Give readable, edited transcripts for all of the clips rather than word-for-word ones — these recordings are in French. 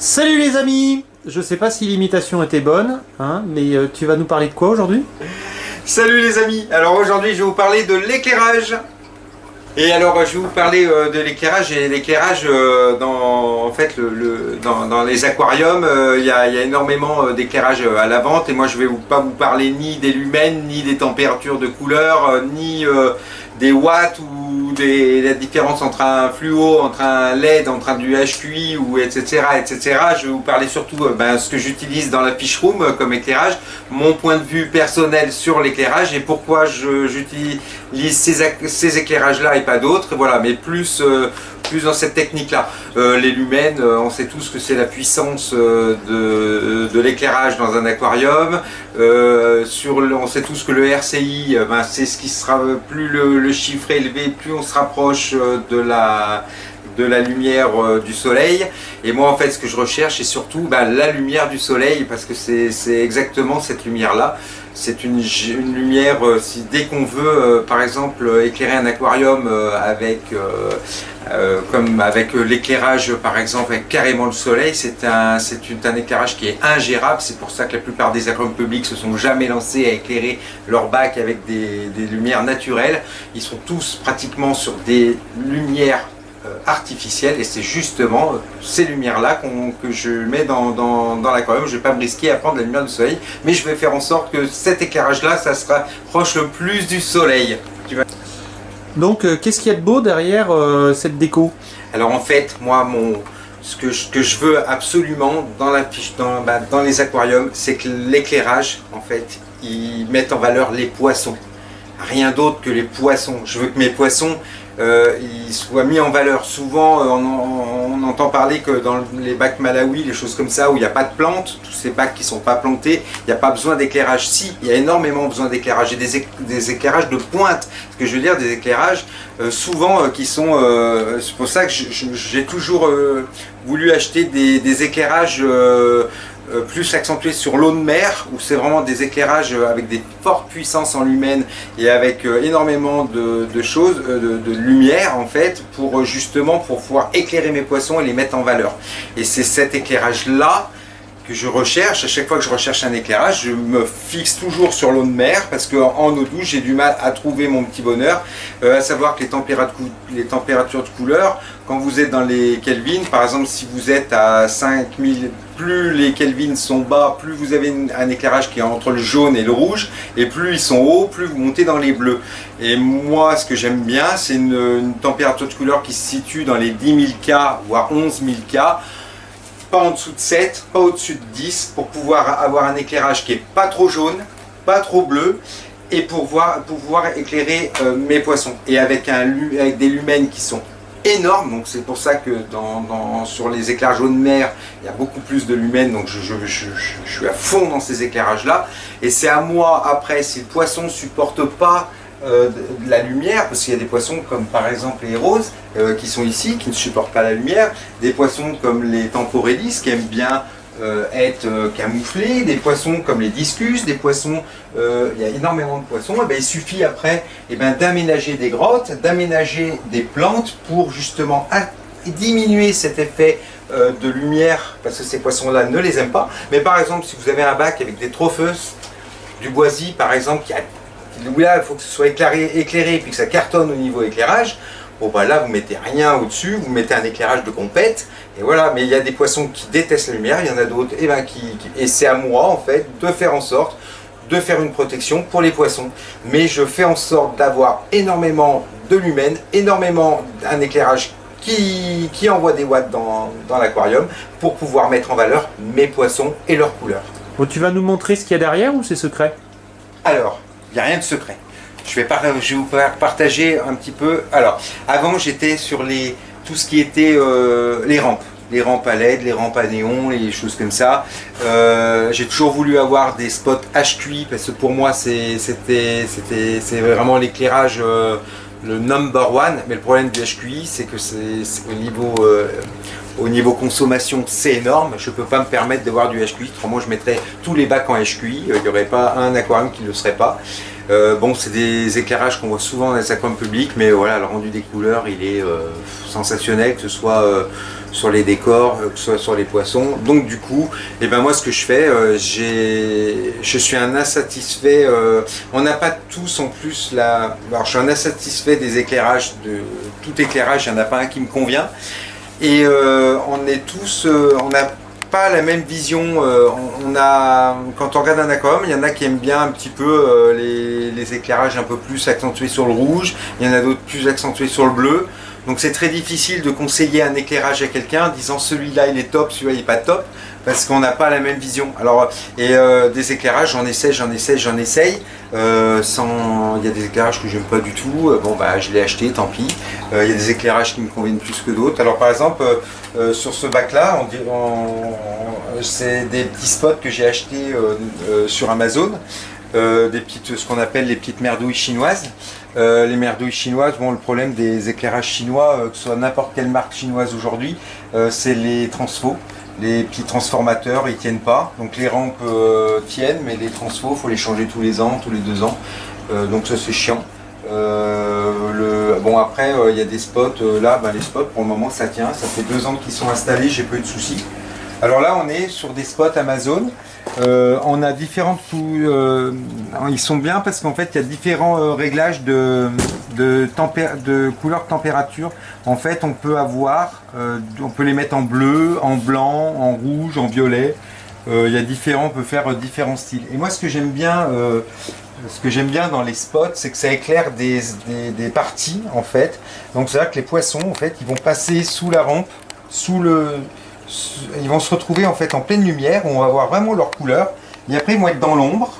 Salut les amis! Je sais pas si l'imitation était bonne, hein, mais tu vas nous parler de quoi aujourd'hui? Salut les amis, alors aujourd'hui je vais vous parler de l'éclairage. Et alors je vais vous parler de l'éclairage et l'éclairage dans, en fait, dans les aquariums, il y a énormément d'éclairage à la vente et moi je vais pas vous parler ni des lumens, ni des températures de couleur, ni des watts ou la différence entre un fluo, entre un LED, entre un du HQI ou etc. etc. Je vais vous parler surtout ce que j'utilise dans la fiche room comme éclairage, mon point de vue personnel sur l'éclairage et pourquoi j'utilise ces éclairages là et pas d'autres, voilà, mais plus dans cette technique là. Les lumens, on sait tous que c'est la puissance de l'éclairage dans un aquarium. On sait tous que le RCI, c'est ce qui sera, plus le chiffre est élevé, plus on se rapproche de la lumière du soleil. Et moi en fait ce que je recherche c'est surtout la lumière du soleil, parce que c'est exactement cette lumière là. C'est une lumière, si dès qu'on veut par exemple éclairer un aquarium comme avec l'éclairage par exemple avec carrément le soleil, c'est un éclairage qui est ingérable. C'est pour ça que la plupart des aquariums publics se sont jamais lancés à éclairer leur bac avec des lumières naturelles. Ils sont tous pratiquement sur des lumières artificielles, et c'est justement ces lumières là que je mets dans l'aquarium. Je ne vais pas me risquer à prendre la lumière du soleil, mais je vais faire en sorte que cet éclairage là ça se rapproche le plus du soleil. Donc qu'est-ce qu'il y a de beau derrière cette déco? Alors en fait moi ce que je veux absolument dans les aquariums, c'est que l'éclairage en fait ils mettent en valeur les poissons, rien d'autre que les poissons. Je veux que mes poissons ils soient mis en valeur. Souvent on entend parler que dans les bacs Malawi, les choses comme ça où il n'y a pas de plantes, tous ces bacs qui ne sont pas plantés, il n'y a pas besoin d'éclairage. Si, il y a énormément besoin d'éclairage, et des éclairages de pointe. Ce que je veux dire, des éclairages souvent qui sont... c'est pour ça que j'ai toujours voulu acheter des éclairages plus accentué sur l'eau de mer, où c'est vraiment des éclairages avec des fortes puissances en lumen et avec énormément de choses, de lumière en fait, pour justement pouvoir éclairer mes poissons et les mettre en valeur. Et c'est cet éclairage là que je recherche. À chaque fois que je recherche un éclairage, je me fixe toujours sur l'eau de mer, parce qu'en eau douce j'ai du mal à trouver mon petit bonheur, à savoir que les températures de couleur, quand vous êtes dans les Kelvin, par exemple si vous êtes à 5000, plus les Kelvin sont bas, plus vous avez un éclairage qui est entre le jaune et le rouge, et plus ils sont hauts, plus vous montez dans les bleus. Et moi ce que j'aime bien, c'est une température de couleur qui se situe dans les 10 000 K, voire 11 000 K, pas en dessous de 7, pas au-dessus de 10, pour pouvoir avoir un éclairage qui est pas trop jaune, pas trop bleu, et pour pouvoir éclairer mes poissons. Et avec des lumens qui sont énormes, donc c'est pour ça que sur les éclairages jaune mer, il y a beaucoup plus de lumens, donc je suis à fond dans ces éclairages là. Et c'est à moi après, si le poisson ne supporte pas de la lumière, parce qu'il y a des poissons comme par exemple les roses qui sont ici, qui ne supportent pas la lumière, des poissons comme les temporélis qui aiment bien être camouflés, des poissons comme les discus, des poissons, il y a énormément de poissons. Et il suffit après d'aménager des grottes, d'aménager des plantes pour justement diminuer cet effet de lumière, parce que ces poissons là ne les aiment pas. Mais par exemple si vous avez un bac avec des trophus, du boisie par exemple, où là il faut que ce soit éclairé et puis que ça cartonne au niveau éclairage, bon là vous mettez rien au dessus, vous mettez un éclairage de compète, et voilà. Mais il y a des poissons qui détestent la lumière, il y en a d'autres et c'est à moi en fait de faire en sorte de faire une protection pour les poissons. Mais je fais en sorte d'avoir énormément de lumens, énormément un éclairage qui envoie des watts dans l'aquarium, pour pouvoir mettre en valeur mes poissons et leurs couleurs. Bon, tu vas nous montrer ce qu'il y a derrière, ou c'est secret? Alors, il n'y a rien de secret. Je vais vous partager un petit peu. Alors, avant j'étais sur tout ce qui était les rampes à LED, les rampes à néon, les choses comme ça. J'ai toujours voulu avoir des spots HQI, parce que pour moi c'est vraiment l'éclairage le number one. Mais le problème du HQI, c'est que c'est au au niveau consommation, c'est énorme. Je ne peux pas me permettre d'avoir du HQI. Autrement, je mettrais tous les bacs en HQI. Il n'y aurait pas un aquarium qui ne le serait pas. Bon, c'est des éclairages qu'on voit souvent dans les aquariums publics, mais voilà, le rendu des couleurs, il est sensationnel, que ce soit sur les décors, que ce soit sur les poissons. Donc du coup, et ben moi, ce que je fais, je suis un insatisfait. On n'a pas tous en plus la. Alors, je suis un insatisfait des éclairages, de tout éclairage. Il n'y en a pas un qui me convient. Et on est tous, on n'a pas la même vision. Quand on regarde un aquarium, il y en a qui aiment bien un petit peu les éclairages un peu plus accentués sur le rouge. Il y en a d'autres plus accentués sur le bleu. Donc c'est très difficile de conseiller un éclairage à quelqu'un en disant celui-là il est top, celui-là il est pas top, parce qu'on n'a pas la même vision. Alors, des éclairages, j'en essaye. Il y a des éclairages que j'aime pas du tout. Bon bah je l'ai acheté, tant pis. Il y a des éclairages qui me conviennent plus que d'autres. Alors par exemple, sur ce bac-là, c'est des petits spots que j'ai achetés sur Amazon. Ce qu'on appelle les petites merdouilles chinoises. Les merdouilles chinoises, bon, le problème des éclairages chinois, que ce soit n'importe quelle marque chinoise aujourd'hui, c'est les transfos. Les petits transformateurs, ils tiennent pas. Donc les rampes tiennent, mais les transfos, il faut les changer tous les ans, tous les 2 ans. Donc ça c'est chiant. Bon après, il y a des spots, là, les spots pour le moment ça tient. Ça fait 2 ans qu'ils sont installés, j'ai pas eu de soucis. Alors là on est sur des spots Amazon. On a différentes ils sont bien parce qu'en fait il y a différents réglages de couleur de température. En fait on peut les mettre en bleu, en blanc, en rouge, en violet. On peut faire différents styles. Et moi ce que j'aime bien dans les spots, c'est que ça éclaire des parties en fait. Donc c'est-à-dire que les poissons en fait ils vont passer sous la rampe, ils vont se retrouver en fait en pleine lumière, où on va voir vraiment leur couleur, et après ils vont être dans l'ombre,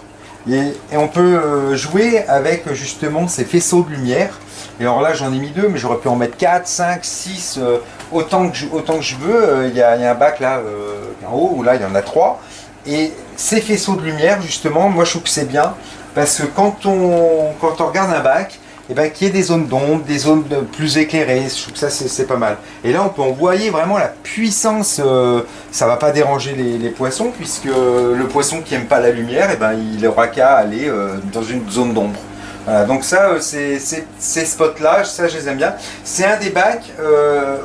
et on peut jouer avec justement ces faisceaux de lumière. Et alors là j'en ai mis 2, mais j'aurais pu en mettre 4, 5, 6, autant que je veux. Il y a un bac là en haut, où là il y en a 3, et ces faisceaux de lumière justement, moi je trouve que c'est bien, parce que quand on regarde un bac, qu'il y ait des zones d'ombre, des zones plus éclairées, je trouve que ça c'est pas mal. Et là on peut envoyer vraiment la puissance, ça va pas déranger les poissons, puisque le poisson qui aime pas la lumière, il aura qu'à aller dans une zone d'ombre. Voilà, donc ça, ces spots là, ça je les aime bien. C'est un des bacs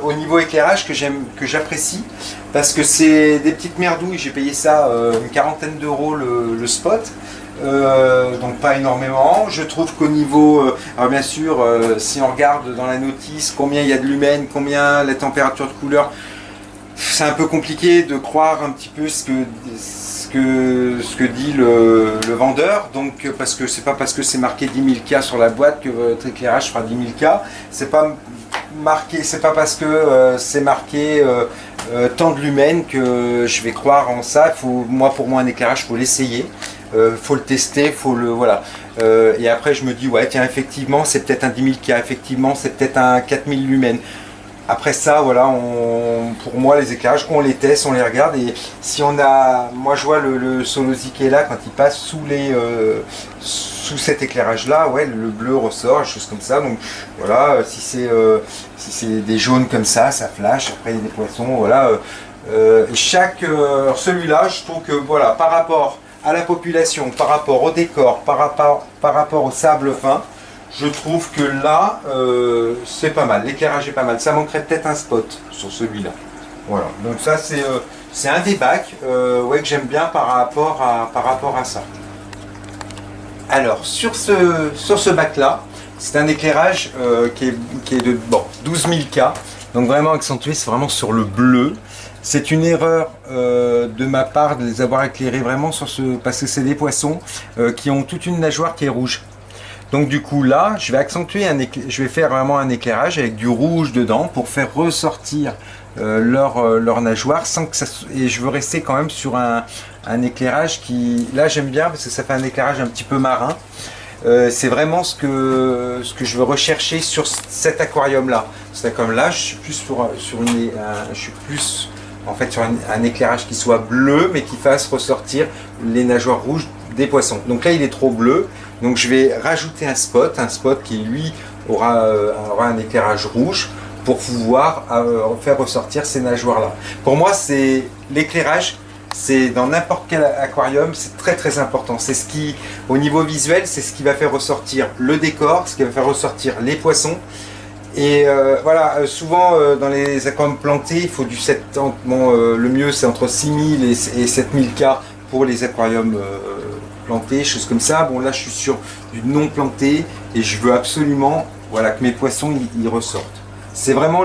au niveau éclairage que j'apprécie, parce que c'est des petites merdouilles. J'ai payé ça une 40aine d'euros le spot. Donc pas énormément. Je trouve qu'au niveau, alors bien sûr, si on regarde dans la notice combien il y a de lumen, combien la température de couleur, c'est un peu compliqué de croire un petit peu ce que dit le vendeur. Donc parce que c'est pas parce que c'est marqué 10 000 K sur la boîte que votre éclairage fera 10 000 K. C'est pas parce que c'est marqué tant de lumen que je vais croire en ça. Pour moi un éclairage, faut l'essayer. Faut le tester, voilà. Et après je me dis ouais tiens, effectivement c'est peut-être un 10 000 K, effectivement c'est peut-être un 4000 lumens. Après ça voilà, pour moi les éclairages on les teste, on les regarde, et si moi je vois le Solozzi qui est là, quand il passe sous cet éclairage là, ouais, le bleu ressort, des choses comme ça. Donc voilà, si c'est des jaunes comme ça flash. Après il y a des poissons, voilà. Celui-là je trouve que voilà, par rapport à la population, par rapport au décor, par rapport au sable fin, je trouve que là c'est pas mal, l'éclairage est pas mal. Ça manquerait peut-être un spot sur celui-là. Voilà, donc ça c'est un des bacs que j'aime bien par rapport à ça. Alors sur ce bac là, c'est un éclairage qui est de 12 000 K, donc vraiment accentué, c'est vraiment sur le bleu. C'est une erreur de ma part de les avoir éclairés vraiment parce que c'est des poissons qui ont toute une nageoire qui est rouge. Donc du coup là, je vais faire vraiment un éclairage avec du rouge dedans pour faire ressortir leur nageoire et je veux rester quand même sur un éclairage qui, là j'aime bien parce que ça fait un éclairage un petit peu marin. C'est vraiment ce que je veux rechercher sur cet aquarium là. Cet aquarium là, je suis plus sur un éclairage qui soit bleu mais qui fasse ressortir les nageoires rouges des poissons. Donc là il est trop bleu, donc je vais rajouter un spot qui lui aura un éclairage rouge pour pouvoir faire ressortir ces nageoires-là. Pour moi, c'est l'éclairage, c'est dans n'importe quel aquarium, c'est très très important. C'est ce qui, au niveau visuel, c'est ce qui va faire ressortir le décor, ce qui va faire ressortir les poissons. Et voilà, souvent dans les aquariums plantés, il faut du 7 ans. Bon, le mieux c'est entre 6000 et 7000 K pour les aquariums plantés, choses comme ça. Bon, là je suis sur du non planté et je veux absolument, voilà, que mes poissons ils ressortent. C'est vraiment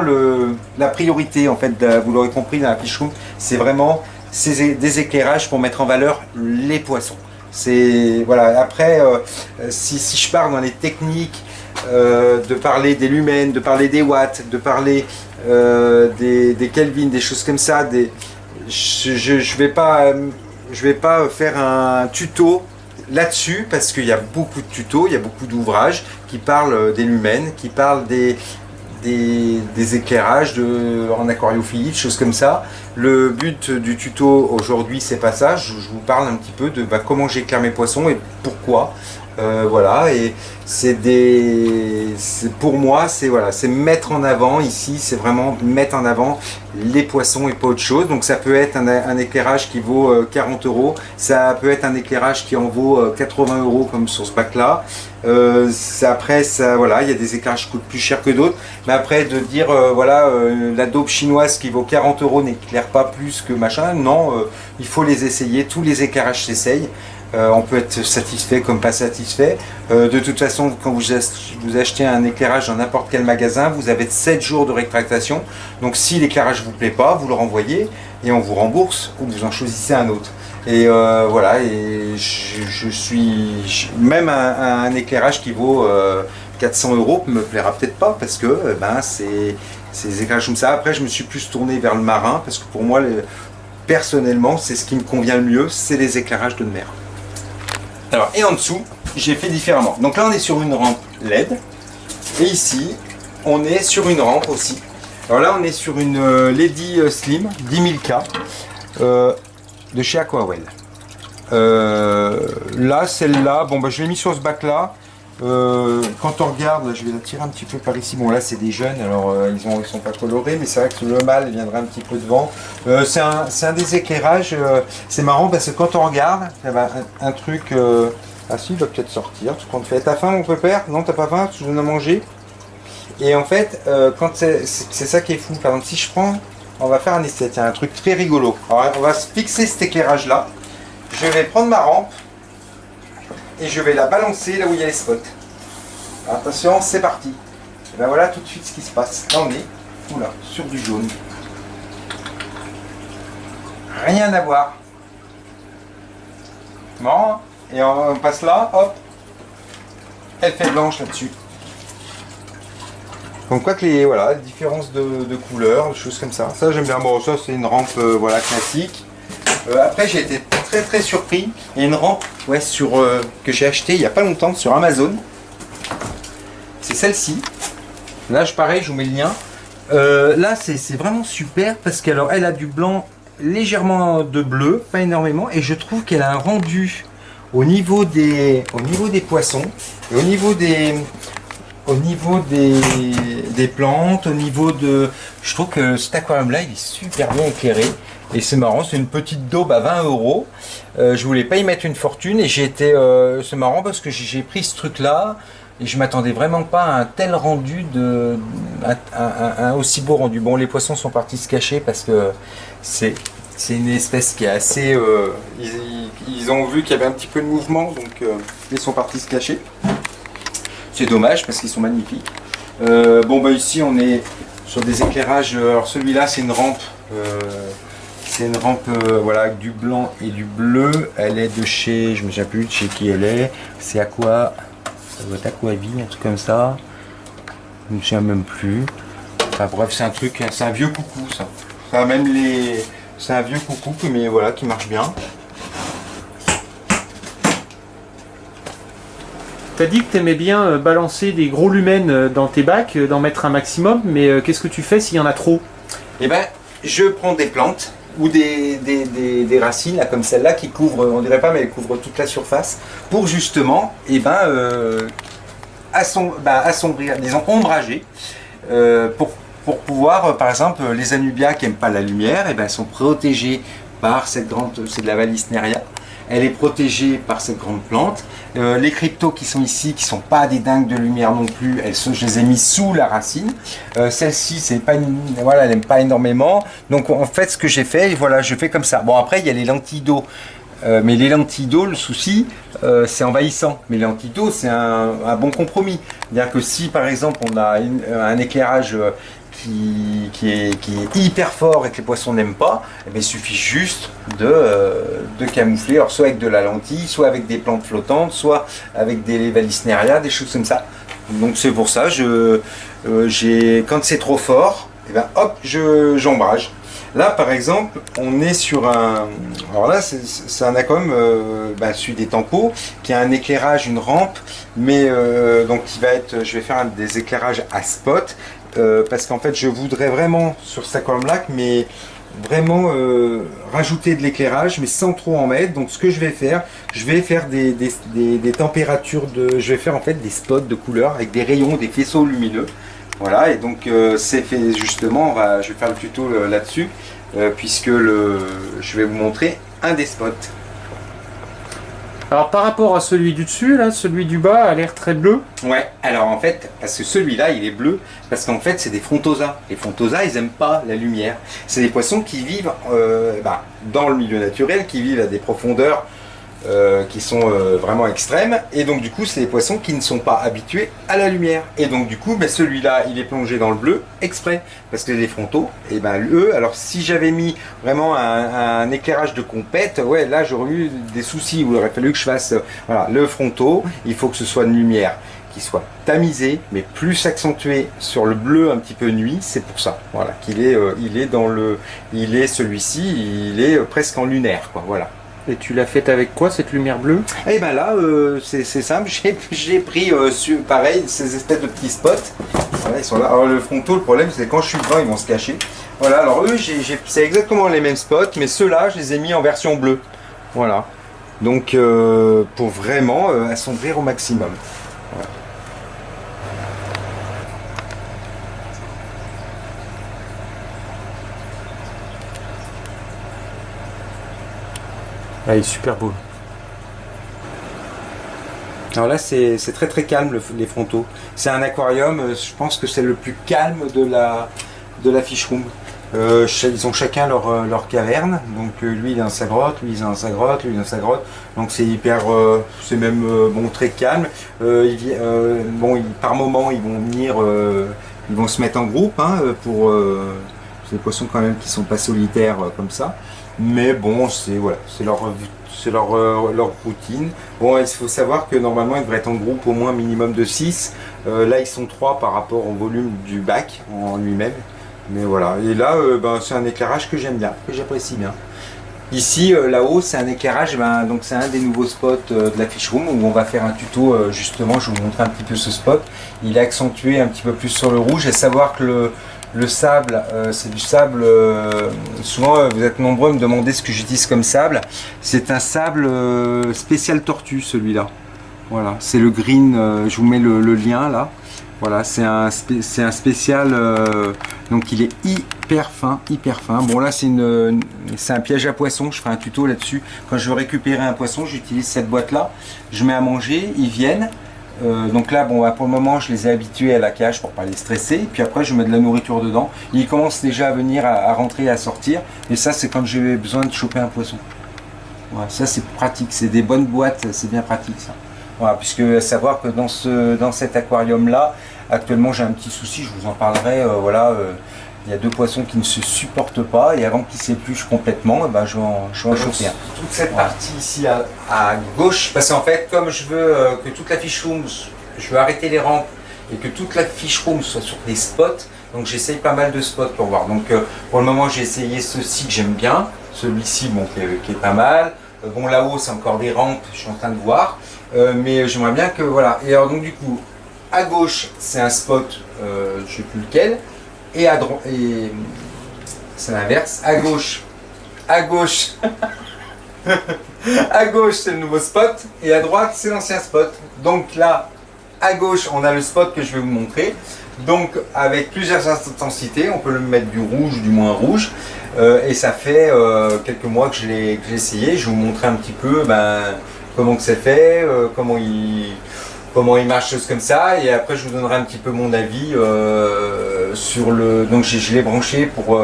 la priorité en fait, vous l'aurez compris dans la fiche room, c'est vraiment des éclairages pour mettre en valeur les poissons. C'est voilà. Après, si je pars dans les techniques, de parler des lumens, de parler des watts, de parler des Kelvin, des choses comme ça, je vais pas faire un tuto là-dessus parce qu'il y a beaucoup de tutos, il y a beaucoup d'ouvrages qui parlent des lumens, qui parlent des éclairages en aquariophilie, choses comme ça. Le but du tuto aujourd'hui, c'est pas ça. Je vous parle un petit peu de comment j'éclaire mes poissons et pourquoi. Voilà, et pour moi, c'est voilà, c'est mettre en avant ici, c'est vraiment mettre en avant les poissons et pas autre chose. Donc ça peut être un éclairage qui vaut 40 €, ça peut être un éclairage qui en vaut 80 € comme sur ce bac là. Après, voilà, il y a des éclairages qui coûtent plus cher que d'autres, mais après de dire voilà, la daube chinoise qui vaut 40 € n'éclaire pas plus que machin, non, il faut les essayer, tous les éclairages s'essayent. On peut être satisfait comme pas satisfait. De toute façon, quand vous achetez un éclairage dans n'importe quel magasin, vous avez 7 jours de rétractation. Donc si l'éclairage ne vous plaît pas, vous le renvoyez et on vous rembourse ou vous en choisissez un autre. Et voilà, et je suis même un éclairage qui vaut 400 € me plaira peut-être pas parce que c'est des éclairages comme ça. Après, je me suis plus tourné vers le marin parce que pour moi, personnellement, c'est ce qui me convient le mieux, c'est les éclairages de mer. Alors, et en dessous, j'ai fait différemment. Donc là, on est sur une rampe LED. Et ici, on est sur une rampe aussi. Alors là, on est sur une Lady Slim 10 000K de chez Aquawell. Là, celle-là, bon, je l'ai mis sur ce bac-là. Quand on regarde, je vais la tirer un petit peu par ici. Bon, là, c'est des jeunes, alors ils sont pas colorés, mais c'est vrai que le mâle viendra un petit peu devant. C'est un des éclairages. C'est marrant parce que quand on regarde, il y a un truc. Ah, si, il va peut-être sortir. Tout compte fait. T'as faim, mon pépère? Non, t'as pas faim? Tu veux en manger? Et en fait, quand c'est ça qui est fou. Par exemple, si je prends, on va faire un essai. Tiens, un truc très rigolo. Alors, on va se fixer cet éclairage-là. Je vais prendre ma rampe. Et je vais la balancer là où il y a les spots. Alors, attention, c'est parti. Et ben voilà tout de suite ce qui se passe. Là on est sur du jaune. Rien à voir. Bon, et on passe là, hop. Elle fait blanche là-dessus. Donc quoi que les différences de couleurs, des choses comme ça. Ça j'aime bien. Bon, ça c'est une rampe voilà, classique. Après j'ai été très surpris. Il y a une rampe que j'ai acheté il n'y a pas longtemps sur Amazon. C'est celle-ci. Là pareil, je vous mets le lien. Là c'est vraiment super parce qu'elle a du blanc, légèrement de bleu, pas énormément, et je trouve qu'elle a un rendu au niveau des poissons et au niveau des plantes, au niveau de... Je trouve que cet aquarium là il est super bien éclairé. Et c'est marrant, c'est une petite daube à 20 €. Je voulais pas y mettre une fortune et c'est marrant parce que j'ai pris ce truc là et je m'attendais vraiment pas à un tel rendu, un aussi beau rendu. Bon, les poissons sont partis se cacher parce que c'est une espèce qui est assez... ils ont vu qu'il y avait un petit peu de mouvement, donc ils sont partis se cacher. C'est dommage parce qu'ils sont magnifiques. Ici on est sur des éclairages. Alors celui-là c'est une rampe. C'est une rampe voilà, avec du blanc et du bleu. Elle est de chez, je ne me souviens plus de chez qui elle est. C'est ça doit être Aquavie, un truc comme ça. Je ne me souviens même plus. Enfin bref, c'est un vieux coucou ça. C'est un vieux coucou mais voilà, qui marche bien. T'as dit que t'aimais bien balancer des gros lumens dans tes bacs, d'en mettre un maximum, mais qu'est-ce que tu fais s'il y en a trop? Eh ben, je prends des plantes ou des racines là, comme celle-là qui couvrent, on dirait pas, mais elles couvrent toute la surface pour justement assombrir, disons ombrager, pour pour pouvoir, par exemple, les anubias qui n'aiment pas la lumière, et ben, elles sont protégées par cette grande, c'est de la Vallisneria. Elle est protégée par cette grande plante. Les cryptos qui sont ici, qui sont pas des dingues de lumière non plus, je les ai mis sous la racine. Celle-ci, c'est pas voilà, elle n'aime pas énormément. Donc en fait, ce que j'ai fait, voilà, je fais comme ça. Bon, après, il y a les lentilles d'eau. Mais les lentilles d'eau, le souci, c'est envahissant. Mais les lentilles d'eau, c'est un bon compromis. C'est-à-dire que si, par exemple, on a un éclairage qui est hyper fort et que les poissons n'aiment pas, eh bien, il suffit juste de camoufler, alors soit avec de la lentille, soit avec des plantes flottantes, soit avec des Vallisneria, des choses comme ça. Donc c'est pour ça, quand c'est trop fort, eh ben, hop, j'ombrage. Là, par exemple, on est sur un... Alors là, c'est un aquarium, celui des Tempos, qui a un éclairage, une rampe, mais donc je vais faire des éclairages à spot, parce qu'en fait, je voudrais vraiment, sur cet aquarium-là, mais vraiment rajouter de l'éclairage, mais sans trop en mettre. Donc, ce que je vais faire des températures je vais faire en fait des spots de couleurs avec des rayons, des faisceaux lumineux. Voilà, et donc c'est fait justement, je vais faire le tuto là-dessus, puisque je vais vous montrer un des spots. Alors par rapport à celui du dessus, là, celui du bas a l'air très bleu. Ouais, alors en fait, parce que celui-là il est bleu, parce qu'en fait c'est des frontosa. Les frontosa, ils n'aiment pas la lumière. C'est des poissons qui vivent dans le milieu naturel, qui vivent à des profondeurs qui sont vraiment extrêmes, et donc du coup c'est des poissons qui ne sont pas habitués à la lumière, et donc du coup celui-là il est plongé dans le bleu exprès, parce que les frontaux, et eux, alors si j'avais mis vraiment un éclairage de compète, ouais, là j'aurais eu des soucis, où il aurait fallu que je fasse voilà, le fronto, il faut que ce soit une lumière qui soit tamisée, mais plus accentuée sur le bleu un petit peu nuit, c'est pour ça, voilà, qu'il est, celui-ci, il est presque en lunaire, quoi, voilà. Et tu l'as faite avec quoi, cette lumière bleue? Et ben là, c'est simple, j'ai pris pareil, ces espèces de petits spots. Voilà, ils sont là. Alors le fronto, le problème, c'est que quand je suis devant, ils vont se cacher. Voilà, alors eux, c'est exactement les mêmes spots, mais ceux-là, je les ai mis en version bleue. Voilà. Donc, pour vraiment assombrir au maximum. Voilà. Ah, il est super beau. Alors là, c'est très très calme les frontaux. C'est un aquarium, je pense que c'est le plus calme de la fish room. Ils ont chacun leur caverne. Donc lui il est dans sa grotte, lui il est dans sa grotte, lui il est dans sa grotte. Donc c'est hyper, c'est même bon, très calme. Par moment ils vont venir, ils vont se mettre en groupe c'est des poissons quand même qui sont pas solitaires comme ça. Mais bon, c'est leur routine. Bon, il faut savoir que normalement, ils devraient être en groupe au moins minimum de 6. Là, ils sont 3 par rapport au volume du bac en lui-même. Mais voilà. Et là, c'est un éclairage que j'aime bien, que j'apprécie bien. Ici, là-haut, c'est un éclairage, donc c'est un des nouveaux spots de la fish room où on va faire un tuto, justement, je vais vous montrer un petit peu ce spot. Il est accentué un petit peu plus sur le rouge, et savoir que le sable, c'est du sable, souvent vous êtes nombreux à me demander ce que j'utilise comme sable. C'est un sable spécial tortue, celui-là. Voilà, c'est le green, je vous mets le lien là. Voilà, c'est un spécial, donc il est hyper fin, hyper fin. Bon là c'est un piège à poisson, je ferai un tuto là-dessus. Quand je veux récupérer un poisson, j'utilise cette boîte là, je mets à manger, ils viennent. Donc là, pour le moment, je les ai habitués à la cage pour pas les stresser. Et puis après, je mets de la nourriture dedans. Ils commencent déjà à venir, à rentrer, à sortir. Et ça, c'est quand j'ai besoin de choper un poisson. Voilà, ça, c'est pratique. C'est des bonnes boîtes, c'est bien pratique ça. Voilà, puisque à savoir que dans cet aquarium-là, actuellement, j'ai un petit souci. Je vous en parlerai. Il y a 2 poissons qui ne se supportent pas, et avant qu'ils s'épluchent complètement, je vais en choper un. Toute cette partie ici à gauche, parce qu'en fait, comme je veux que toute la fish room, je veux arrêter les rampes et que toute la fish room soit sur des spots, donc j'essaye pas mal de spots pour voir. Donc pour le moment, j'ai essayé ceci que j'aime bien, celui-ci qui est pas mal. Bon, là-haut, c'est encore des rampes, je suis en train de voir, mais j'aimerais bien que voilà. Et alors donc du coup, à gauche, c'est un spot, je sais plus lequel. Et à droite, et c'est l'inverse. À gauche, à gauche c'est le nouveau spot, et à droite c'est l'ancien spot. Donc là, à gauche, on a le spot que je vais vous montrer. Donc avec plusieurs intensités, on peut le mettre du rouge, du moins rouge. Et ça fait quelques mois que je l'ai essayé. Je vais vous montrer un petit peu comment que c'est fait, comment il marche, choses comme ça. Et après je vous donnerai un petit peu mon avis sur le... Donc je l'ai branché pour,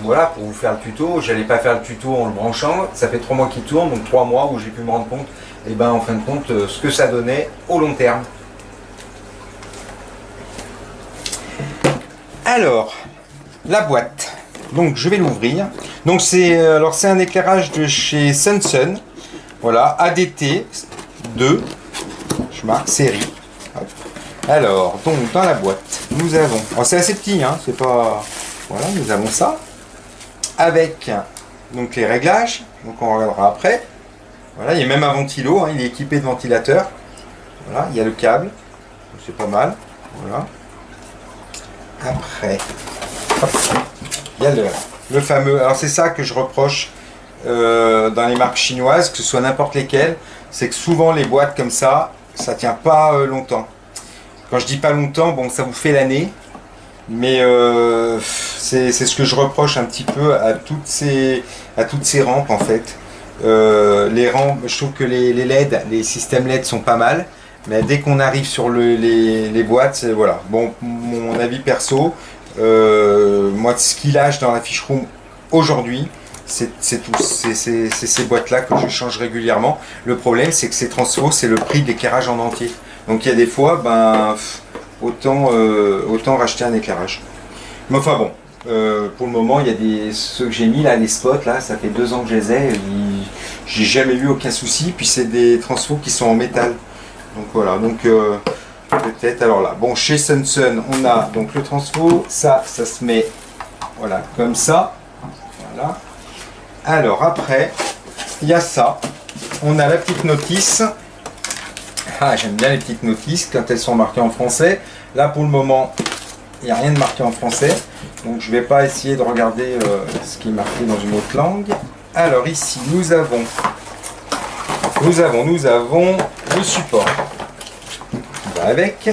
voilà, pour vous faire le tuto. J'allais pas faire le tuto en le branchant. Ça fait 3 mois qu'il tourne, donc 3 mois où j'ai pu me rendre compte, et en fin de compte, ce que ça donnait au long terme. Alors, la boîte. Donc je vais l'ouvrir. Donc c'est un éclairage de chez Sunsun. Voilà, ADT 2. Je marque série. Hop. Alors, donc dans la boîte, nous avons. Oh, c'est assez petit, hein, c'est pas. Voilà, nous avons ça. Avec donc les réglages. Donc on regardera après. Voilà, il y a même un ventilo, hein, il est équipé de ventilateur. Voilà, il y a le câble. C'est pas mal. Voilà. Après, hop, il y a le fameux. Alors c'est ça que je reproche dans les marques chinoises, que ce soit n'importe lesquelles, c'est que souvent les boîtes comme ça tient pas longtemps. Quand je dis pas longtemps, bon, ça vous fait l'année, mais c'est ce que je reproche un petit peu à toutes ces rampes en fait. Les rampes, je trouve que les LED, les systèmes LED sont pas mal. Mais dès qu'on arrive sur les boîtes, voilà. Bon, mon avis perso, moi, ce qu'il lâche dans la fiche room aujourd'hui, c'est ces boîtes-là que je change régulièrement. Le problème, c'est que ces transfos, c'est le prix de l'éclairage en entier. Donc il y a des fois, autant racheter un éclairage. Mais enfin bon, pour le moment, il y a ceux que j'ai mis là, les spots là, ça fait 2 ans que je les ai. J'ai jamais eu aucun souci. Puis c'est des transfos qui sont en métal. Donc voilà, donc peut-être, alors là, bon, chez Sunsun, on a donc le transfo, ça se met, voilà, comme ça, voilà. Alors après, il y a ça, on a la petite notice, j'aime bien les petites notices quand elles sont marquées en français. Là pour le moment, il n'y a rien de marqué en français, donc je ne vais pas essayer de regarder ce qui est marqué dans une autre langue. Alors ici, nous avons le support qui va avec.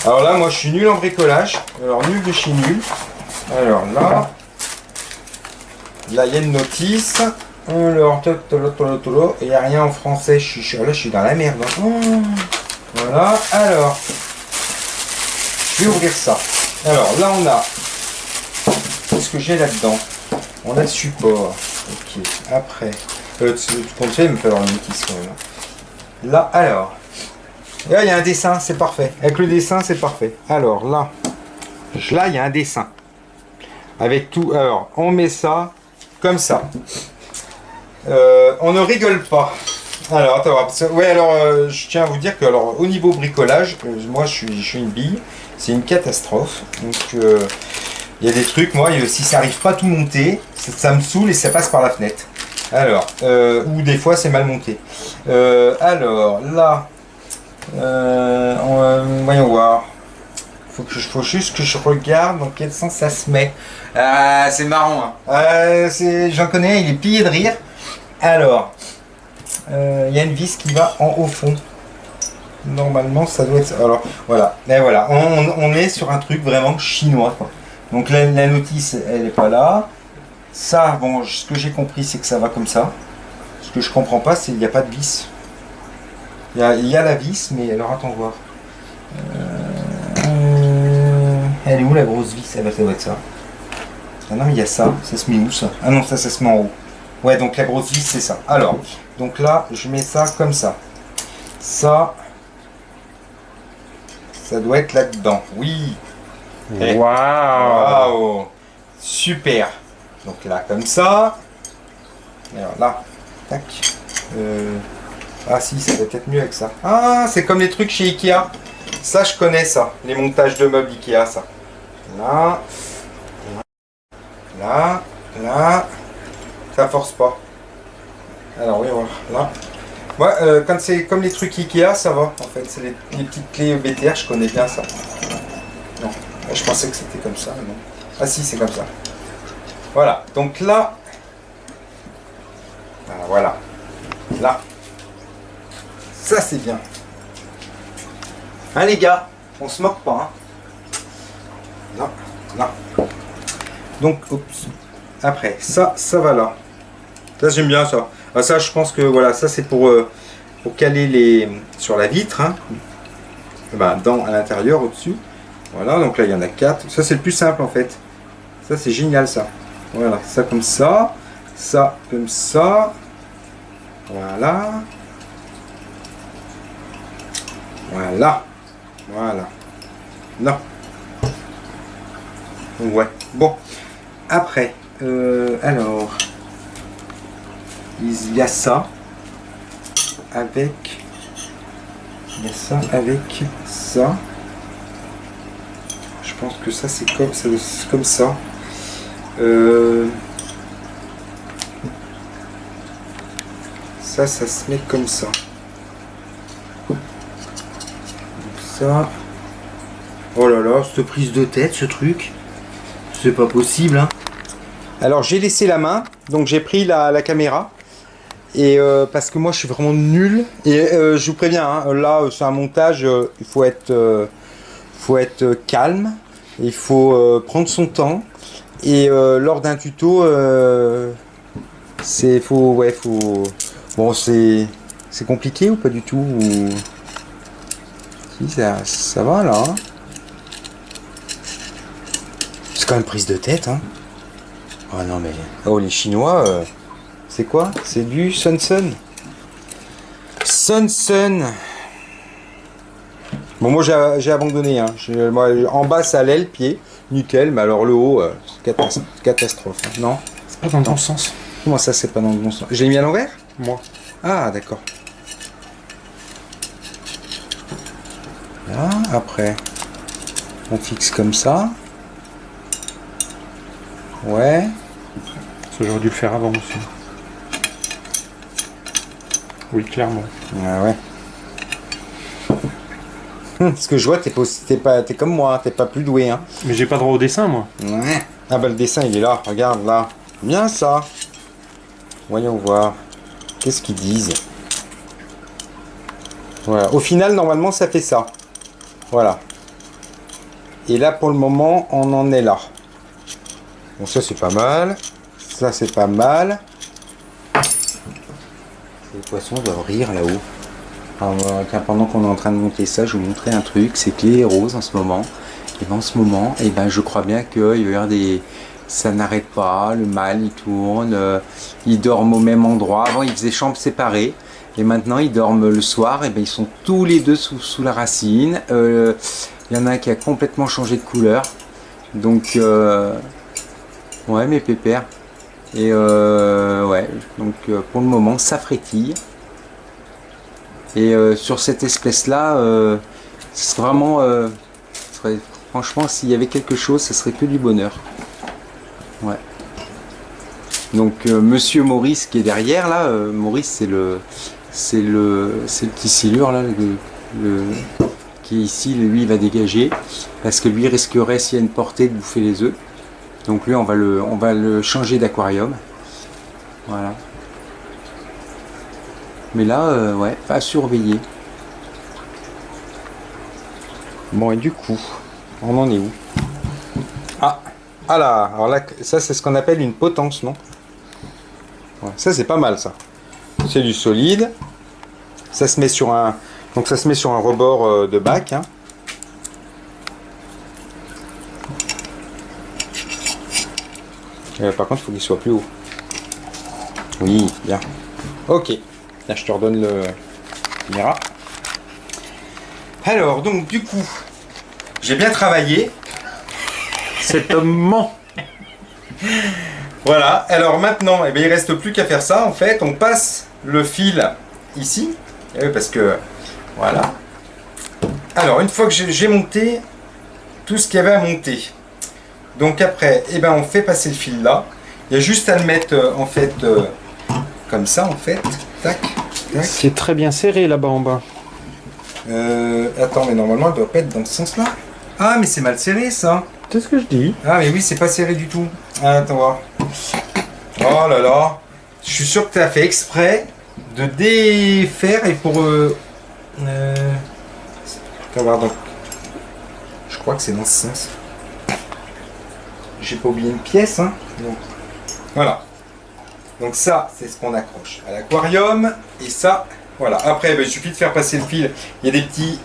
Alors là, moi je suis nul en bricolage. Alors nul de chez nul. Alors là, il y a une notice. Alors, il n'y a rien en français. Là, je suis dans la merde. Voilà. Alors, je vais ouvrir ça. Alors là, on a. Qu'est-ce que j'ai là-dedans? On a le support. Ok. Après. Tu comptes faire, il me fait avoir une notice quand même. Là, alors. Là, il y a un dessin, c'est parfait. Avec le dessin, c'est parfait. Alors là, il y a un dessin. Avec tout. Alors, on met ça comme ça. On ne rigole pas. Alors, attends. Ouais, alors, je tiens à vous dire que, alors, au niveau bricolage, moi, je suis une bille. C'est une catastrophe. Donc, il y a des trucs, moi, si ça n'arrive pas à tout monter, ça me saoule et ça passe par la fenêtre. Alors, ou des fois, c'est mal monté. Alors, là, voyons voir. Faut juste que je regarde dans quel sens ça se met. C'est marrant. Hein. J'en connais, il est plié de rire. Alors, il y a une vis qui va en haut fond. Normalement, ça doit être ça. Alors, voilà. Et voilà. On est sur un truc vraiment chinois, quoi. Donc, la notice, elle n'est pas là. Ça, bon, ce que j'ai compris, c'est que ça va comme ça. Ce que je comprends pas, c'est qu'il n'y a pas de vis. Il y a la vis, mais alors attends voir. Elle est où la grosse vis? Ça doit être ça. Ah non, mais il y a ça. Ça se met où ça? Ah non, ça se met en haut. Ouais, donc la grosse vis, c'est ça. Alors, donc là, je mets ça comme ça. Ça doit être là-dedans. Oui. Waouh. Super. Donc là, comme ça. Et alors là, tac. Ah si, ça doit être mieux avec ça. Ah, c'est comme les trucs chez Ikea. Ça, je connais ça. Les montages de meubles Ikea, ça. Là. Là. Là. Ça force pas. Alors, oui, voilà. Là. Moi, quand c'est comme les trucs Ikea, ça va. En fait, c'est les petites clés BTR, je connais bien ça. Non, je pensais que c'était comme ça. Non. Ah si, c'est comme ça. Voilà. Donc là. Voilà. Là. Ça, c'est bien. Hein les gars, on se moque pas. Hein. Non, non. Donc, oups. Après, ça va là. Ça j'aime bien ça. Ah, ça je pense que voilà, ça c'est pour caler les sur la vitre. Hein. Ben, à l'intérieur, au-dessus. Voilà, donc là il y en a 4. Ça c'est le plus simple en fait. Ça c'est génial ça. Voilà, ça comme ça. Ça comme ça. Voilà. Voilà. Voilà. Non. Ouais. Bon. Après, alors, il y a ça avec. Il y a ça avec ça. Je pense que ça c'est comme ça. Ça se met comme ça. Donc ça. Oh là là, cette prise de tête, ce truc. C'est pas possible, hein. Alors j'ai laissé la main, donc j'ai pris la caméra. Et parce que moi je suis vraiment nul. Et je vous préviens, hein, là c'est un montage, il faut être calme. Il faut prendre son temps. Et lors d'un tuto, bon, c'est compliqué ou pas du tout ou... Si, ça va là. Hein. C'est quand même prise de tête. Hein. Oh non mais... Oh les Chinois, c'est quoi? C'est du Sun. Bon moi j'ai abandonné. Hein. Moi, en bas ça allait le pied. Nickel, mais alors le haut, catastrophe. Hein. Non? C'est pas dans le bon sens. Comment ça, c'est pas dans le bon sens? J'ai mis à l'envers? Moi. Ah, d'accord. Là, après, on fixe comme ça. Ouais. Ça, j'aurais dû le faire avant aussi. Oui, clairement. Ah ouais. Parce que je vois, t'es comme moi, hein, t'es pas plus doué. Hein. Mais j'ai pas droit au dessin, moi. Ouais. Ah bah le dessin, il est là, regarde là. Bien ça. Voyons voir. Qu'est-ce qu'ils disent? Voilà. Au final, normalement, ça fait ça. Voilà. Et là, pour le moment, on en est là. Bon, ça, c'est pas mal. Ça, c'est pas mal. Les poissons doivent rire là-haut. Pendant qu'on est en train de monter ça, je vais vous montrer un truc. C'est que les roses en ce moment. Et ben, en ce moment, je crois bien qu'il va y avoir des... Ça n'arrête pas, le mâle il tourne, ils dorment au même endroit. Avant ils faisaient chambres séparées et maintenant ils dorment le soir, et ben ils sont tous les deux sous la racine. Il y en a un qui a complètement changé de couleur. Donc ouais mes pépères. Et ouais, donc pour le moment ça frétille. Et sur cette espèce là, c'est vraiment franchement s'il y avait quelque chose, ça serait que du bonheur. Ouais. Donc Monsieur Maurice qui est derrière là, Maurice c'est le petit silure là, qui est ici, lui il va dégager parce que lui risquerait s'il y a une portée de bouffer les œufs. Donc lui on va le changer d'aquarium. Voilà. Mais là ouais, à surveiller. Bon et du coup, on en est où? Ah là, alors là, ça c'est ce qu'on appelle une potence, non? Ouais, ça c'est pas mal ça. C'est du solide. Ça se met sur un, donc ça se met sur un rebord de bac. Hein. Par contre, il faut qu'il soit plus haut. Oui, bien. Ok. Là, je te redonne le caméra. Alors, donc du coup, j'ai bien travaillé. Cet homme ment. Voilà, alors maintenant, il ne reste plus qu'à faire ça. En fait, on passe le fil ici. Parce que, voilà. Alors, une fois que j'ai monté tout ce qu'il y avait à monter. Donc après, on fait passer le fil là. Il y a juste à le mettre, en fait, comme ça, en fait. Tac, tac. C'est très bien serré là-bas en bas. Attends, mais normalement, elle doit pas être dans ce sens-là. Ah, mais c'est mal serré, ça. C'est ce que je dis. Ah mais oui, c'est pas serré du tout. Ah, attends voir. Oh là là. Je suis sûr que tu as fait exprès de défaire et pour... On va voir donc. Je crois que c'est dans ce sens. J'ai pas oublié une pièce, hein. Donc, voilà. Donc ça, c'est ce qu'on accroche à l'aquarium. Et ça, voilà. Après, ben, il suffit de faire passer le fil. Il y a des petits...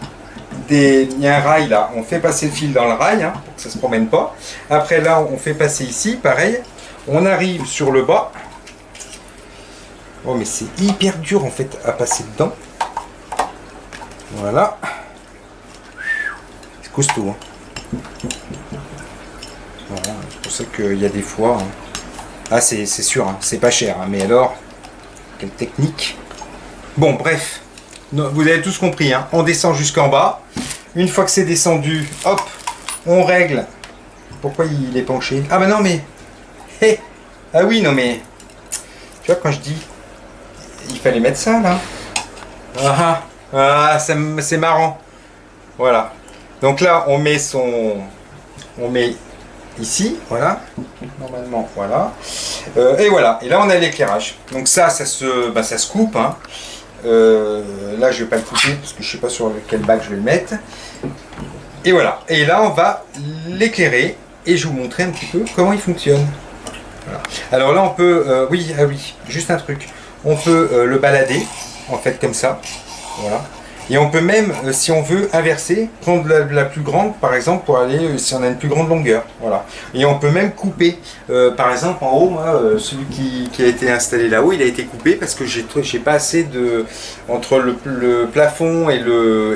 Il y a un rail là. On fait passer le fil dans le rail, hein, pour que ça ne se promène pas. Après, là, on fait passer ici, pareil. On arrive sur le bas. Oh, mais c'est hyper dur, en fait, à passer dedans. Voilà. C'est costaud, hein. Voilà, c'est pour ça qu'il y a des fois... Hein. Ah, c'est sûr, hein, c'est pas cher, hein, mais alors, quelle technique. Bon, bref, vous avez tous compris, hein, on descend jusqu'en bas. Une fois que c'est descendu, hop, on règle. Pourquoi il est penché? Ah, bah non, mais... Hey, ah oui, non, mais... Tu vois, quand je dis... Il fallait mettre ça, là. C'est marrant. Voilà. Donc là, on met son... On met... Ici, voilà, normalement, voilà, et voilà, et là on a l'éclairage. Donc ça se coupe, hein. Là je vais pas le couper parce que je sais pas sur quel bac je vais le mettre. Et voilà, et là on va l'éclairer et je vais vous montrer un petit peu comment il fonctionne. Voilà. Alors là on peut, oui, juste un truc, on peut le balader en fait comme ça, voilà. Et on peut même, si on veut, inverser, prendre la plus grande, par exemple, pour aller, si on a une plus grande longueur. Voilà. Et on peut même couper. Par exemple, en haut, moi, celui qui a été installé là-haut, il a été coupé parce que j'ai pas assez de... Entre le plafond et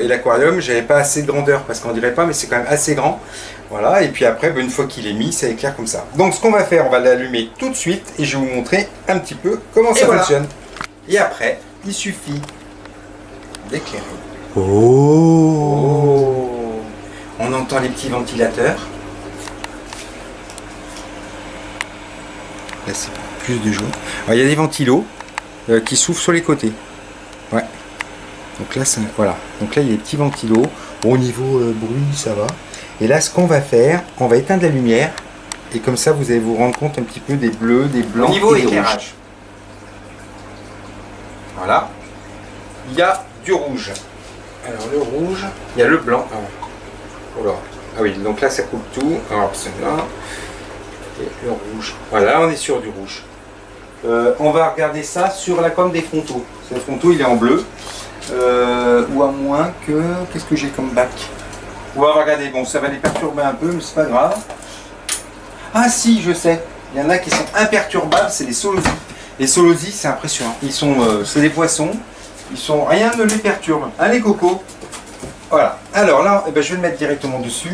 l'aquarium, j'avais pas assez de grandeur. Parce qu'on dirait pas, mais c'est quand même assez grand. Voilà. Et puis après, une fois qu'il est mis, ça éclaire comme ça. Donc ce qu'on va faire, on va l'allumer tout de suite et je vais vous montrer un petit peu comment ça fonctionne. Et après, il suffit d'éclairer. Oh. On entend les petits ventilateurs. Là c'est plus de jaune. Il y a des ventilos qui s'ouvrent sur les côtés. Ouais. Donc là voilà. Donc là il y a des petits ventilos. Bon, au niveau bruit ça va. Et là ce qu'on va faire, on va éteindre la lumière. Et comme ça vous allez vous rendre compte un petit peu des bleus, des blancs. Au niveau éclairage. Voilà. Il y a du rouge. Alors le rouge, il y a le blanc. Ah oui, donc là ça coupe tout. Alors c'est là. Et le rouge. Voilà, on est sur du rouge. On va regarder ça sur la com des frontaux. Le fronton il est en bleu. Ou à moins que... Qu'est-ce que j'ai comme bac? On va regarder. Bon, ça va les perturber un peu, mais c'est pas grave. Ah si, je sais. Il y en a qui sont imperturbables, c'est les solosies. Les solosies, c'est impressionnant. Ils sont, c'est des poissons. Rien ne les perturbe. Allez coco. Voilà. Alors là, je vais le mettre directement dessus.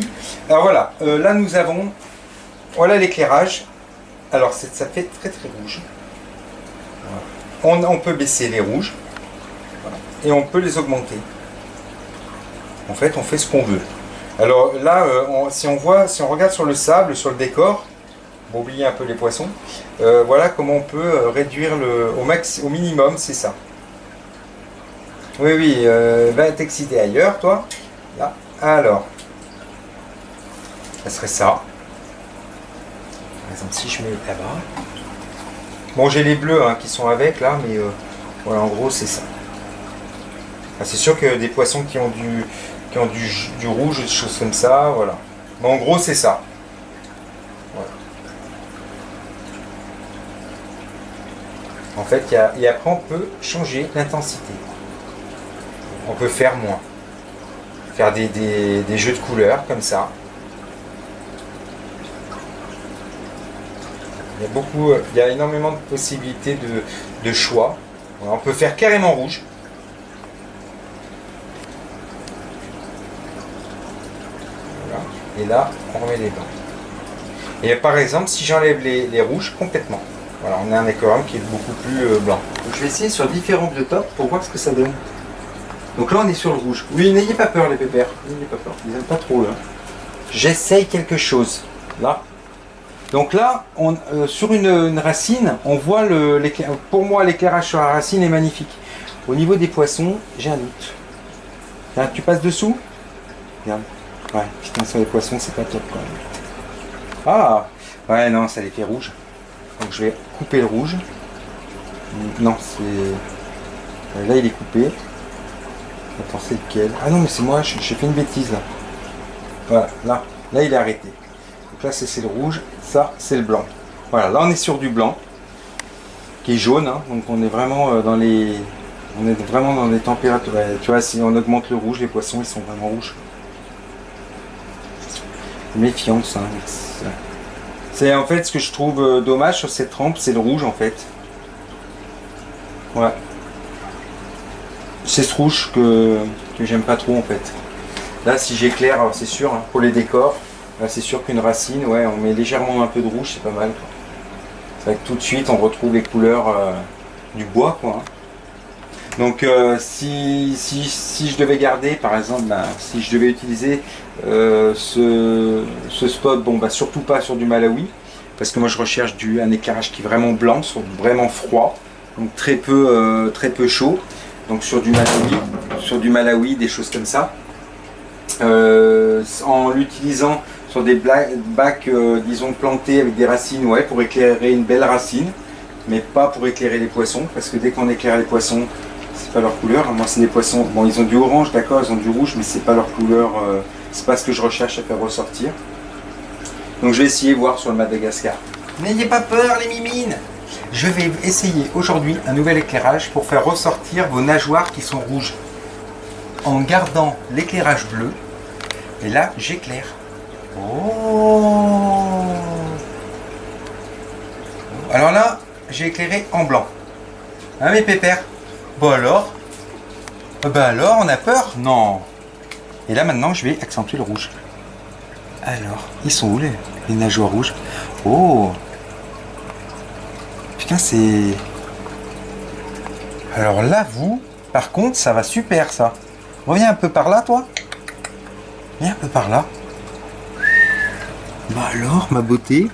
Alors voilà. Là nous avons. Voilà l'éclairage. Alors ça fait très très rouge. Voilà. On peut baisser les rouges. Voilà. Et on peut les augmenter. En fait, on fait ce qu'on veut. Alors là, si on regarde sur le sable, sur le décor, pour oublier un peu les poissons, voilà comment on peut réduire au minimum, c'est ça. Oui, va t'exciter ailleurs, toi. Là. Alors, ça serait ça. Par exemple, si je mets là-bas. Bon, j'ai les bleus qui sont avec, là, mais voilà, en gros, c'est ça. Enfin, c'est sûr que des poissons qui ont du rouge, des choses comme ça, voilà. Mais en gros, c'est ça. Voilà. En fait, et après, on peut changer l'intensité. On peut faire moins. Faire des jeux de couleurs comme ça. Il y a énormément de possibilités de choix. Voilà, on peut faire carrément rouge. Voilà. Et là, on remet les blancs. Et par exemple, si j'enlève les rouges complètement, voilà, on a un aquarium qui est beaucoup plus blanc. Donc, je vais essayer sur différents biotopes pour voir ce que ça donne. Donc là on est sur le rouge. Oui, n'ayez pas peur les pépères. N'ayez pas peur. Ils n'aiment pas trop là. J'essaye quelque chose. Là. Donc là, sur une racine, on voit pour moi l'éclairage sur la racine est magnifique. Au niveau des poissons, j'ai un doute. Là, tu passes dessous? Regarde. Ouais, putain, sur les poissons, c'est pas top quand même. Ah! Ouais, non, ça les fait rouge. Donc je vais couper le rouge. Non, c'est... Là, il est coupé. Attends, c'est lequel? Ah non, mais c'est moi, j'ai fait une bêtise là. Voilà, là il est arrêté. Donc là c'est le rouge, ça c'est le blanc. Voilà, là on est sur du blanc qui est jaune, hein, donc on est vraiment dans les températures. Ouais, tu vois, si on augmente le rouge, les poissons ils sont vraiment rouges. Méfiance. Hein. C'est en fait ce que je trouve dommage sur cette trempe, c'est le rouge en fait. Ouais. C'est ce rouge que j'aime pas trop en fait. Là si j'éclaire, c'est sûr, hein, pour les décors, là c'est sûr qu'une racine, ouais, on met légèrement un peu de rouge, c'est pas mal. C'est vrai que tout de suite on retrouve les couleurs du bois quoi. Hein. Donc si je devais garder par exemple, si je devais utiliser ce spot, bon bah surtout pas sur du Malawi, parce que moi je recherche un éclairage qui est vraiment blanc, vraiment froid, donc très peu chaud. Donc sur du Malawi, des choses comme ça. En l'utilisant sur des bacs disons plantés avec des racines, ouais, pour éclairer une belle racine, mais pas pour éclairer les poissons, parce que dès qu'on éclaire les poissons, c'est pas leur couleur. Moi c'est des poissons, bon ils ont du orange, d'accord, ils ont du rouge, mais c'est pas leur couleur, c'est pas ce que je recherche à faire ressortir. Donc je vais essayer de voir sur le Madagascar. N'ayez pas peur les mimines. Je vais essayer aujourd'hui un nouvel éclairage pour faire ressortir vos nageoires qui sont rouges. En gardant l'éclairage bleu, et là j'éclaire. Oh! Alors là, j'ai éclairé en blanc. Hein mes pépères? Bon alors? Bah alors, on a peur? Non. Et là maintenant, je vais accentuer le rouge. Alors, ils sont où les nageoires rouges? Oh! Putain, c'est... Alors là, vous, par contre, ça va super, ça. Reviens un peu par là, toi. Viens un peu par là. Bah alors, ma beauté.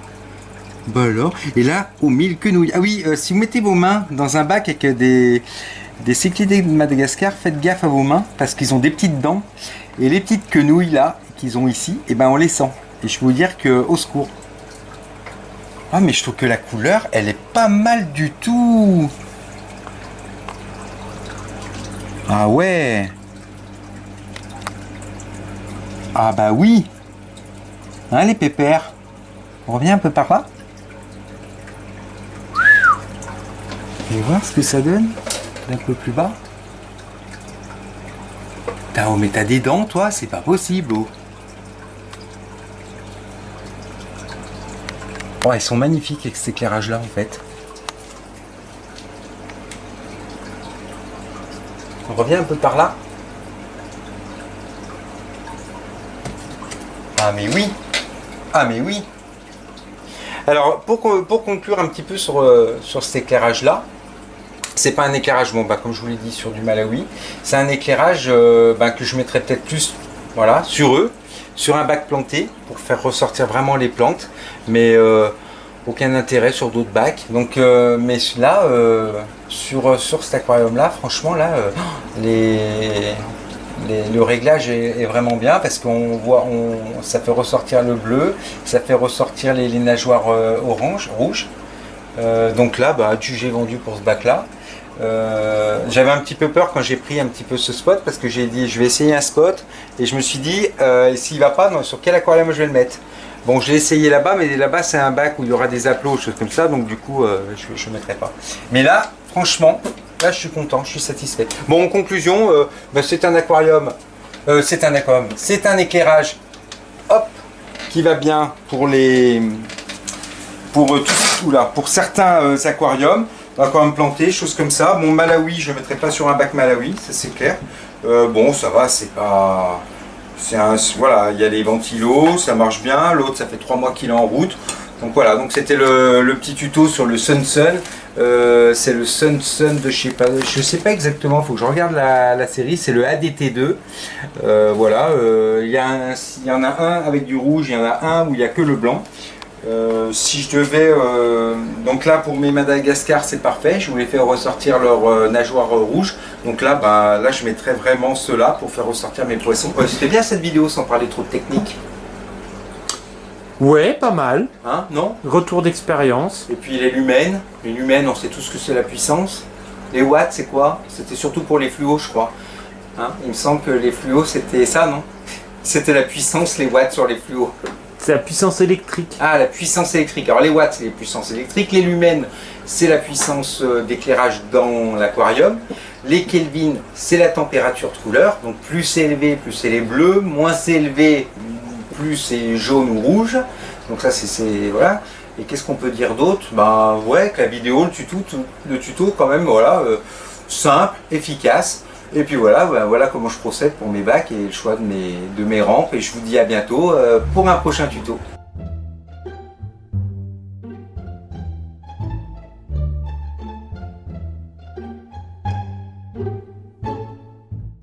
Bah alors. Et là, aux 1000 quenouilles. Ah oui, si vous mettez vos mains dans un bac avec des cyclidés de Madagascar, faites gaffe à vos mains, parce qu'ils ont des petites dents. Et les petites quenouilles, là, qu'ils ont ici, et ben on les sent. Et je peux vous dire que, au secours. Ah mais je trouve que la couleur, elle est pas mal du tout. Ah ouais. Ah bah oui. Hein les pépères. On revient un peu par là. Et voir ce que ça donne. Un peu plus bas. Oh mais t'as des dents toi, c'est pas possible. Oh. Oh, elles sont magnifiques avec cet éclairage là en fait. On revient un peu par là. Ah mais oui. Ah mais oui. Alors pour conclure un petit peu sur cet éclairage là, c'est pas un éclairage, bon bah comme je vous l'ai dit, sur du Malawi, c'est un éclairage que je mettrais peut-être plus voilà, sur eux, sur un bac planté pour faire ressortir vraiment les plantes, mais aucun intérêt sur d'autres bacs. Donc mais là sur cet aquarium là, franchement là le réglage est vraiment bien, parce qu'on voit, ça fait ressortir le bleu, ça fait ressortir les nageoires rouges. Donc là, j'ai vendu pour ce bac là. J'avais un petit peu peur quand j'ai pris un petit peu ce spot, parce que j'ai dit je vais essayer un spot, et je me suis dit s'il va pas, sur quel aquarium je vais le mettre. Bon, je l'ai essayé là-bas, mais là-bas c'est un bac où il y aura des aplos, choses comme ça, donc du coup je ne mettrai pas. Mais là, franchement, là je suis content, je suis satisfait. Bon, en conclusion, c'est un aquarium, c'est un éclairage, hop, qui va bien pour pour certains aquariums plantés, choses comme ça. Bon, Malawi, je ne le mettrai pas sur un bac Malawi, ça c'est clair. Bon, ça va, c'est pas... Voilà, il y a les ventilos, ça marche bien. L'autre, ça fait 3 mois qu'il est en route. Donc voilà, donc c'était le petit tuto sur le Sun. C'est le Sun de je sais pas exactement, il faut que je regarde la série. C'est le ADT2. Voilà, il y en a un avec du rouge, il y en a un où il n'y a que le blanc. Si je devais, donc là pour mes Madagascar c'est parfait, je voulais faire ressortir leur nageoire rouge, donc là là je mettrais vraiment ceux-là pour faire ressortir mes poissons. C'était bien cette vidéo sans parler trop de technique. Ouais, pas mal. Hein, non? Retour d'expérience. Et puis les lumens, on sait tout ce que c'est la puissance. Les watts c'est quoi? C'était surtout pour les fluos je crois. Hein, il me semble que les fluos c'était ça, non? C'était la puissance, les watts sur les fluos. C'est la puissance électrique. Ah, la puissance électrique. Alors les watts, c'est les puissances électriques. Les lumens, c'est la puissance d'éclairage dans l'aquarium. Les kelvin, c'est la température de couleur. Donc plus c'est élevé, plus c'est les bleus. Moins c'est élevé, plus c'est jaune ou rouge. Donc ça, c'est voilà. Et qu'est-ce qu'on peut dire d'autre? Ben ouais, que la vidéo, le tuto quand même, voilà, simple, efficace. Et puis voilà, ben voilà comment je procède pour mes bacs et le choix de mes rampes. Et je vous dis à bientôt pour un prochain tuto.